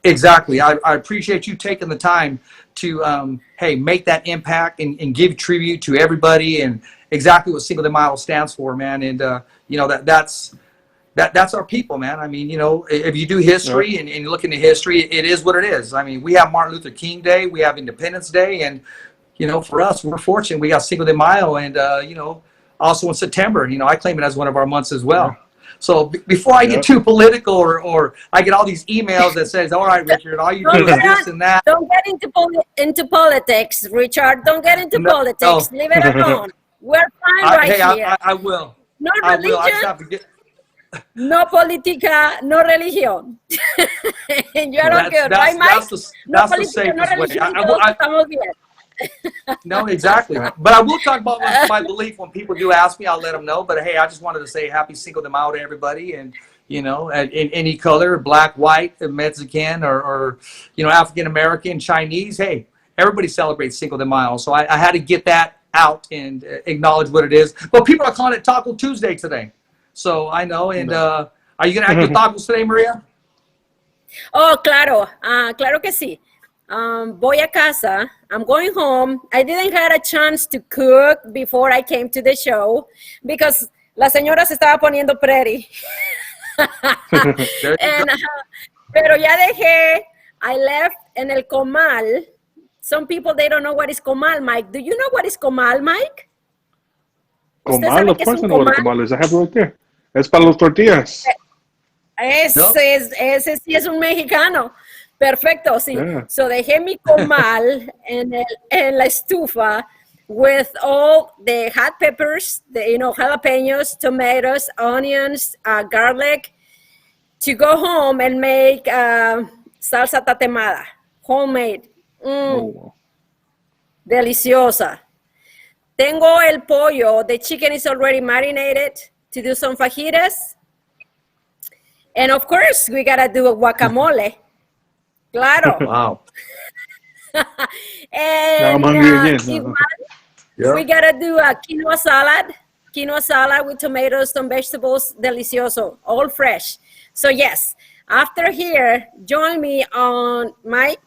Exactly. I appreciate you taking the time to, make that impact and give tribute to everybody, and exactly what Cinco de Mayo stands for, man. And, that's our people, man. I mean, if you do history and you look into history, it is what it is. I mean, we have Martin Luther King Day, we have Independence Day, and, for us, we're fortunate. We got Cinco de Mayo, and, also in September, I claim it as one of our months as well. So before I get too political or I get all these emails that says, all right, Richard, all you do is this and that. Don't get into politics, Richard. Don't get into politics. Leave it alone. We're fine here. I will. No I religion, will. I just have to get... no politica, no religion. And you're all good, right, Mike? That's the safest way. No, exactly. But I will talk about my belief when people do ask me. I'll let them know. But hey, I just wanted to say happy Cinco de Mayo to everybody, and in any color, black, white, Mexican, or African American, Chinese. Hey, everybody celebrates Cinco de Mayo, so I had to get that out and acknowledge what it is. But people are calling it Taco Tuesday today, so I know. And are you gonna have your tacos today, Maria? Oh, claro, claro que sí. Voy a casa. I'm going home. I didn't have a chance to cook before I came to the show because la señora se estaba poniendo pretty. Pero ya dejé. I left en el comal. Some people, they don't know what is comal, Mike. Do you know what is comal, Mike? Comal, of course I know what a comal is. I have it right there. Es para los tortillas. Ese sí es un mexicano. Perfecto, sí. Yeah. So dejé mi comal en la estufa with all the hot peppers, jalapenos, tomatoes, onions, garlic, to go home and make salsa tatemada, homemade. Deliciosa. Tengo el pollo. The chicken is already marinated to do some fajitas. And of course, we gotta do a guacamole. Claro. Wow. Now I'm And hungry again. igual, Yeah. we gotta do a quinoa salad. Quinoa salad with tomatoes, some vegetables, delicioso, all fresh. So yes, after here, join me on live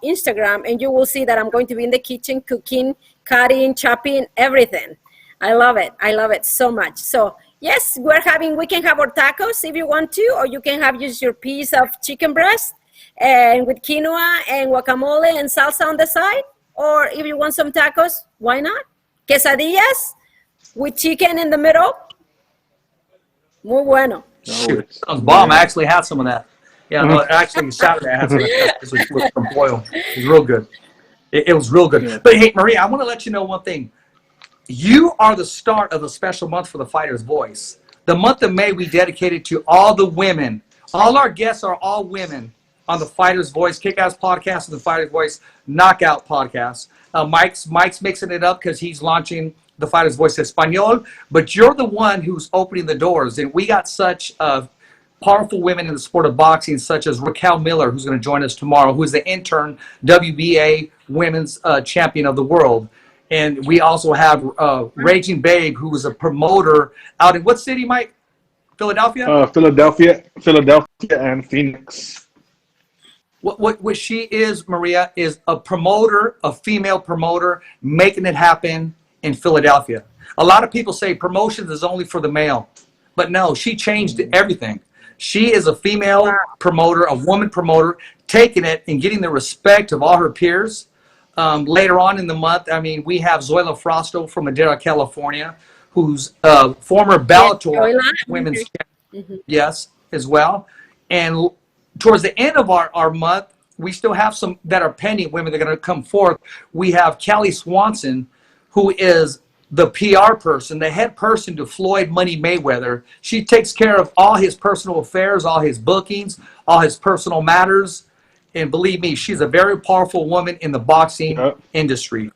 Instagram, and you will see that I'm going to be in the kitchen cooking, cutting, chopping, everything. I love it. I love it so much. So yes, we can have our tacos if you want to, or you can have just your piece of chicken breast and with quinoa and guacamole and salsa on the side. Or if you want some tacos, why not? Quesadillas with chicken in the middle. Muy bueno. Shoot, sounds bomb. I actually had some of that. Yeah, no, actually Saturday I had some of that with some oil. It was real good. It was real good. Yeah. But hey, Maria, I want to let you know one thing. You are the start of a special month for the Fighter's Voice. The month of May we dedicated to all the women. All our guests are all women on the Fighter's Voice, Kick-Ass Podcast, and the Fighter's Voice Knockout Podcast. Mike's mixing it up because he's launching the Fighter's Voice Espanol, but you're the one who's opening the doors. And we got such powerful women in the sport of boxing, such as Raquel Miller, who's going to join us tomorrow, who is the intern WBA Women's Champion of the World. And we also have Raging Babe, who was a promoter out in what city, Mike? Philadelphia? Philadelphia and Phoenix. What she is, Maria, is a promoter, a female promoter, making it happen in Philadelphia. A lot of people say promotions is only for the male, but no, she changed everything. She is a female promoter, a woman promoter, taking it and getting the respect of all her peers. Later on in the month, I mean, we have Zoila Frosto from Madera, California, who's former Bellator women's champion, yes, as well. And towards the end of our month, we still have some that are pending women that are going to come forth. We have Callie Swanson, who is the PR person, the head person to Floyd Money Mayweather. She takes care of all his personal affairs, all his bookings, all his personal matters. And believe me, she's a very powerful woman in the boxing industry.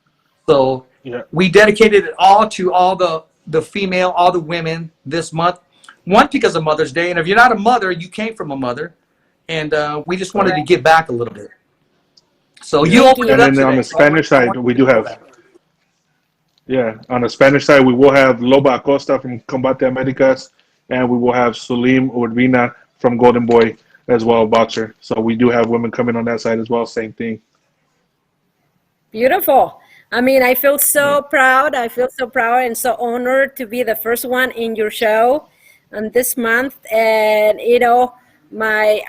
So we dedicated it all to all the female, all the women this month. One, because of Mother's Day. And if you're not a mother, you came from a mother. And we just wanted to give back a little bit. So you opened it up. And then on the Spanish side, we do have... Yeah, on the Spanish side, we will have Loba Acosta from Combate Americas, and we will have Sulim Urbina from Golden Boy as well, boxer. So we do have women coming on that side as well, same thing. Beautiful. I mean, I feel so proud. I feel so proud and so honored to be the first one in your show on this month. And, you know, my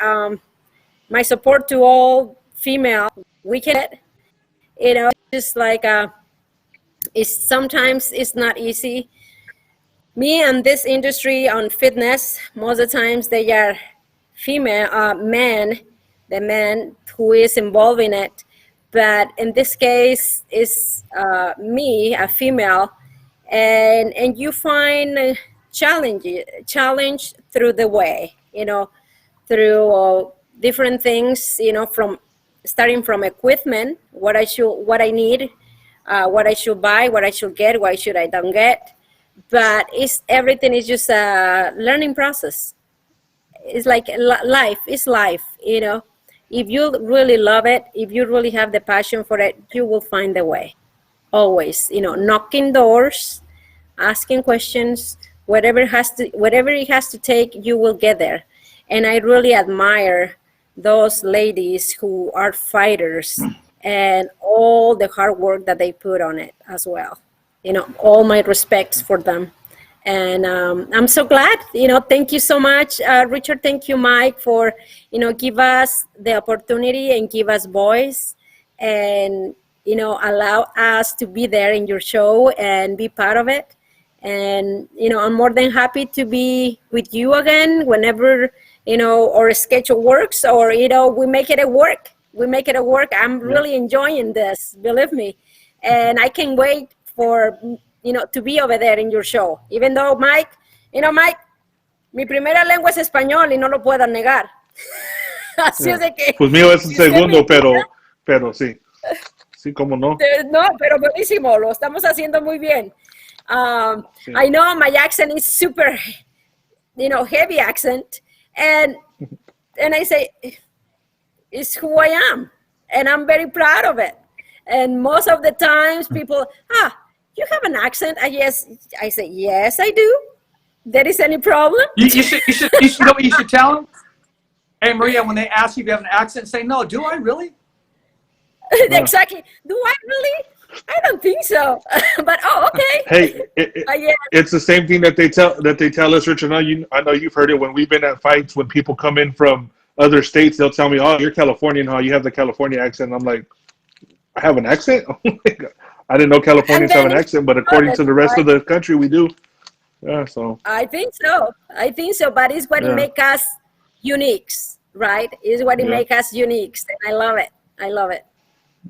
support to all female, we can, you know, just like... sometimes it's not easy. Me and this industry on fitness, most of the times they are female, the man who is involved in it. But in this case, it's me, a female, and you find challenge through the way, you know, through different things, you know, starting from equipment, what I need. What I should buy, what I should get, what should I don't get. But everything is just a learning process. It's like life. It's life, you know. If you really love it, if you really have the passion for it, you will find the way. Always, you know, knocking doors, asking questions, whatever it has to take, you will get there. And I really admire those ladies who are fighters. And all the hard work that they put on it as well. You know, all my respects for them. And I'm so glad, you know, thank you so much, Richard. Thank you, Mike, for, you know, give us the opportunity and give us voice and, you know, allow us to be there in your show and be part of it. And, you know, I'm more than happy to be with you again whenever, you know, our schedule works or, you know, we make it work. I'm really enjoying this, believe me. And I can't wait for, you know, to be over there in your show. Even though, Mike, mi primera lengua es español y no lo puedo negar. Así es de que... Pues mío es el segundo, pero sí. Sí, cómo no. No, pero buenísimo, lo estamos haciendo muy bien. I know my accent is super, heavy accent, and I say, it's who I am, and I'm very proud of it. And most of the times, people, you have an accent. I say, yes, I do. There is any problem? You know what you should tell them? Hey, Maria, when they ask you if you have an accent, say, no, do I really? Exactly. Do I really? I don't think so. But okay. Hey, it's the same thing that they tell us, Richard. I know you've heard it when we've been at fights. When people come in from other states, they'll tell me, "Oh, you're Californian, huh? You have the California accent." I'm like, I have an accent? I didn't know Californians have an accent, but according to the rest of the country, we do. Yeah, so. I think so. But it's what it makes us unique, right? It's what it makes us unique. And I love it.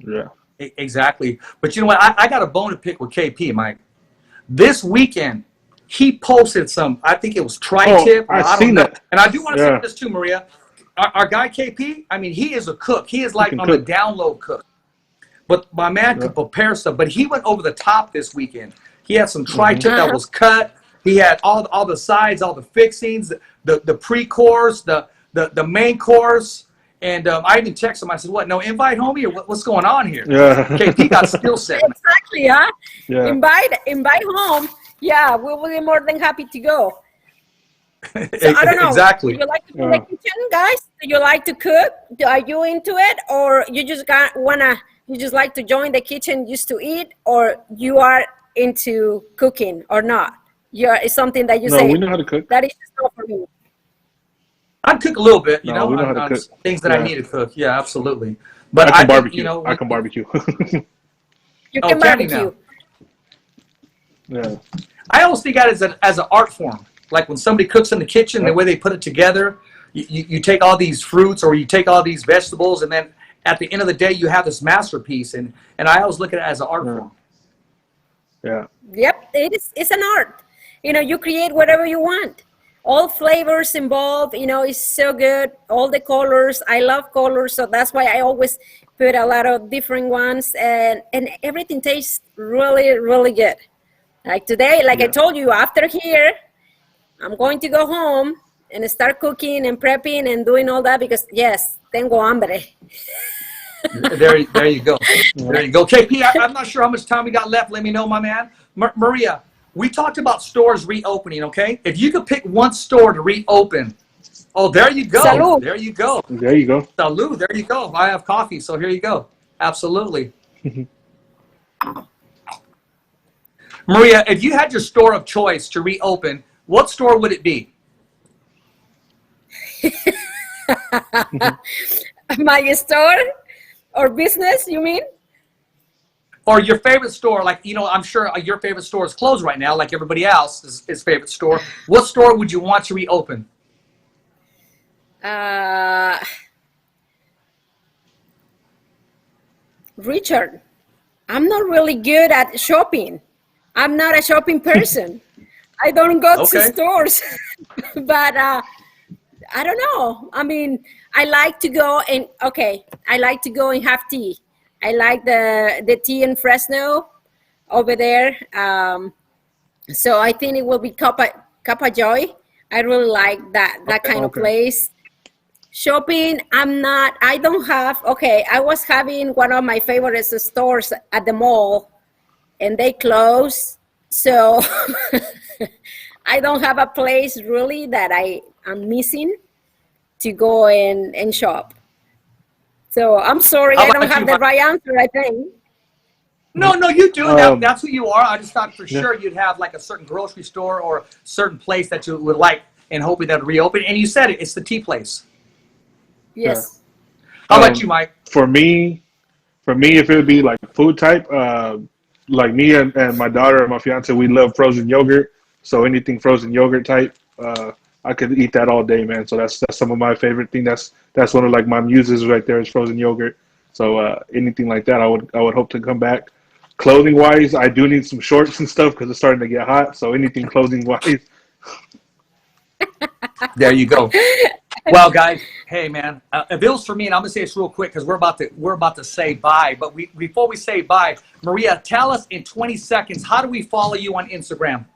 Yeah. Exactly. But you know what? I got a bone to pick with KP, Mike. This weekend, he posted some, I think it was tri-tip. I seen that. And I do want to say this too, Maria. Our guy KP, I mean, he is a cook. He is like on the download cook. But my man could prepare stuff. But he went over the top this weekend. He had some tri-tip that was cut. He had all the sides, all the fixings, the pre-course, the main course. And I even texted him. I said, what, no invite, homie? Or what's going on here? Yeah. KP got skill set. Exactly, huh? Yeah. Invite home. Yeah, we will be more than happy to go. So I don't know. Exactly. Do you like to do the kitchen, guys? Do you like to cook? Are you into it? Or you just you just like to join the kitchen just to eat? Or you are into cooking or not? It's something that you say. No, we know how to cook. That is just not for me. I cook a little bit, we know how to cook. Things that I need to cook. Yeah, absolutely. But I can barbecue. I can barbecue. You can barbecue. Yeah. I always think of it as an art form. Like when somebody cooks in the kitchen, the way they put it together, you take all these fruits or you take all these vegetables, and then at the end of the day, you have this masterpiece. And I always look at it as an art form. Yeah. Yep, it's an art. You create whatever you want. All flavors involved, it's so good. All the colors, I love colors, so that's why I always put a lot of different ones, and everything tastes really, really good. Like today, I told you, after here, I'm going to go home and start cooking and prepping and doing all that because, yes, tengo hambre. There you go. There you go. KP, I'm not sure how much time we got left. Let me know, my man. Maria, we talked about stores reopening, okay? If you could pick one store to reopen, there you go. Salud. There you go. There you go. Salud. There you go. I have coffee, so here you go. Absolutely. Maria, if you had your store of choice to reopen, what store would it be? My store or business, you mean? Or your favorite store, I'm sure your favorite store is closed right now, like everybody else's favorite store. What store would you want to reopen? Richard, I'm not really good at shopping. I'm not a shopping person. I don't go to stores. But I don't know. I mean, I like to go and have tea. I like the tea in Fresno over there. So I think it will be Capa Joy. I really like that kind of place. Shopping, I was having one of my favorite stores at the mall and they closed. So I don't have a place really that I'm missing to go and shop. So I'm sorry, I don't have the right answer, I think. No, you do. That's who you are. I just thought for sure you'd have like a certain grocery store or a certain place that you would like and hoping that would reopen. And you said it's the tea place. Yes. How about you, Mike? For me, if it would be like food type, like me and my daughter and my fiance, we love frozen yogurt. So anything frozen yogurt type, I could eat that all day, man. So that's some of my favorite thing. That's one of like my muses right there is frozen yogurt. So anything like that, I would hope to come back. Clothing wise, I do need some shorts and stuff because it's starting to get hot. So anything clothing wise. There you go. Well, guys, hey, man, if it was for me, and I'm gonna say this real quick because we're about to say bye. But before we say bye, Maria, tell us in 20 seconds, how do we follow you on Instagram?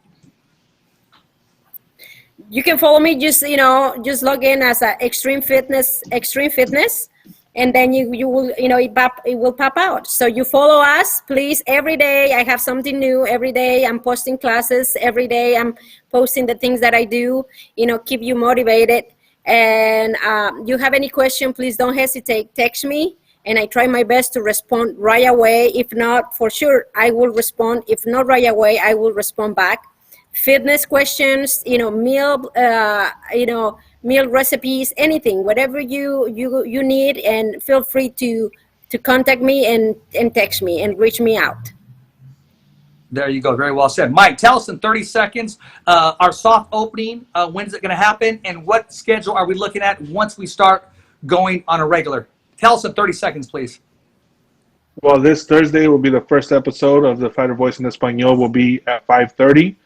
You can follow me. Just log in as Extreme Fitness, and then you will it will pop out. So you follow us, please. Every day I have something new. Every day I'm posting classes. Every day I'm posting the things that I do. Keep you motivated. And you have any question, please don't hesitate. Text me, and I try my best to respond right away. If not, for sure I will respond. If not right away, I will respond back. Fitness questions, meal recipes, anything, whatever you need, and feel free to contact me and text me and reach me out. There you go. Very well said. Mike, tell us in 30 seconds, our soft opening, when's it going to happen, and what schedule are we looking at once we start going on a regular? Tell us in 30 seconds, please. Well, this Thursday will be the first episode of the Fighter Voice in Espanol. Will be at 5:30.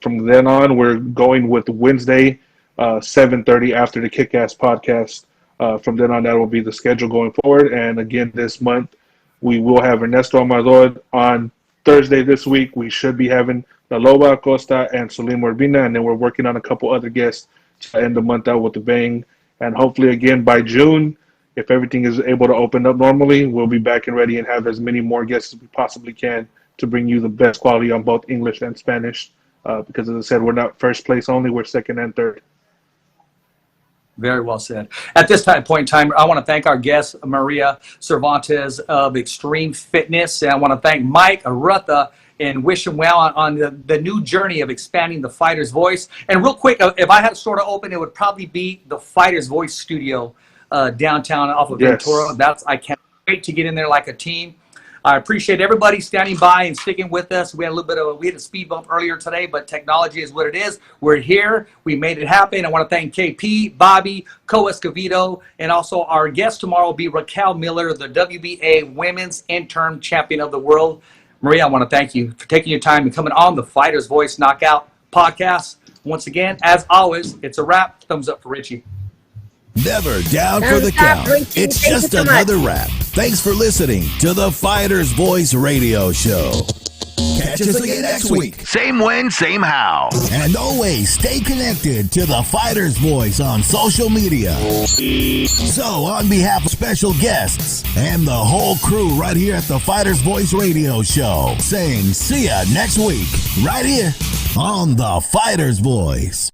From then on, we're going with Wednesday, 7:30 after the Kick-Ass podcast. From then on, that will be the schedule going forward. And again, this month, we will have Ernesto Amador on Thursday this week. We should be having La Loba Acosta and Salim Urbina, and then we're working on a couple other guests to end the month out with a bang. And hopefully, again, by June, if everything is able to open up normally, we'll be back and ready and have as many more guests as we possibly can to bring you the best quality on both English and Spanish. Because, as I said, we're not first place only, we're second and third. Very well said. At this point in time, I want to thank our guest, Maria Cervantes of Extreme Fitness. And I want to thank Mike Arutha and wish him well on the new journey of expanding the Fighter's Voice. And real quick, if I had to sort of open, it would probably be the Fighter's Voice studio downtown off of Ventura. I can't wait to get in there like a team. I appreciate everybody standing by and sticking with us. We had a speed bump earlier today, but technology is what it is. We're here. We made it happen. I want to thank KP, Bobby, Co Escovedo, and also our guest tomorrow will be Raquel Miller, the WBA Women's Interim Champion of the World. Maria, I want to thank you for taking your time and coming on the Fighter's Voice Knockout podcast. Once again, as always, it's a wrap. Thumbs up for Richie. Never down for the count. It's just another wrap. Thanks for listening to the Fighter's Voice Radio Show. Catch us again next week. Same when, same how. And always stay connected to the Fighter's Voice on social media. So, on behalf of special guests and the whole crew right here at the Fighter's Voice Radio Show, saying see ya next week, right here on the Fighter's Voice.